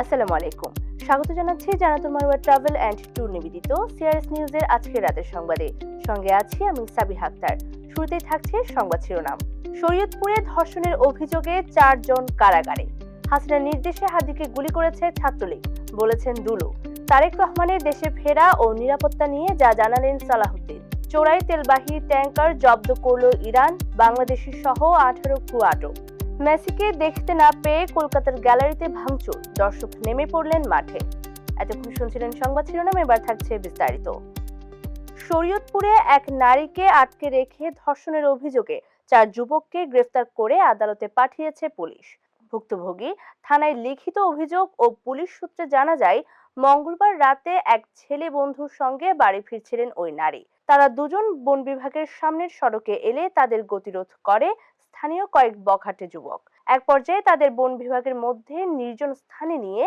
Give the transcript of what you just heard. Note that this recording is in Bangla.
আসসালামু আলাইকুম। স্বাগত জানাচ্ছি Jannatul Marwa travel and tour নিবেদিত সিআরএস নিউজের আজকের রাতের সংবাদে। সঙ্গে আছি আমি সাবিহা আক্তার। শুরুতেই থাকছে সংবাদ শিরোনাম। শরীয়তপুরে ধর্ষণের অভিযোগে 4 জন কারাগারে। হাসিনার নির্দেশে হাদিকে গুলি করেছে ছাত্রলীগ, বলেছেন দুলু। তারেক রহমানের দেশে ফেরা ও নিরাপত্তা নিয়ে যা জানালেন সালাহুদ্দিন। চোরাই তেলবাহী ট্যাঙ্কার জব্দ করল ইরান, বাংলাদেশি সহ 18 ক্রু আটক। মেসিকে দেখতে না পেয়ে কলকাতার গ্যালারিতে ভাঙচুর, দর্শক নেমে পড়লেন মাঠে। এতক্ষণ শুনছিলেন সংবাদ শিরোনাম, এবার থাকছে বিস্তারিত। শরীয়তপুরে এক নারীকে আটকে রেখে ধর্ষণের অভিযোগে 4 যুবককে গ্রেফতার করে আদালতে পাঠিয়েছে পুলিশ। ভুক্তভোগী থানায় লিখিত অভিযোগ ও পুলিশ সূত্রে জানা যায়, মঙ্গলবার রাতে এক ছেলে বন্ধুর সঙ্গে বাড়ি ফিরছিলেন ওই নারী। তারা দুজন বন বিভাগের সামনের সড়কে এলে তাদের গতিরোধ করে স্থানীয় কয়েক বখাটে যুবক। এক পর্যায়ে তাদের বন বিভাগের মধ্যে নির্জন স্থানে নিয়ে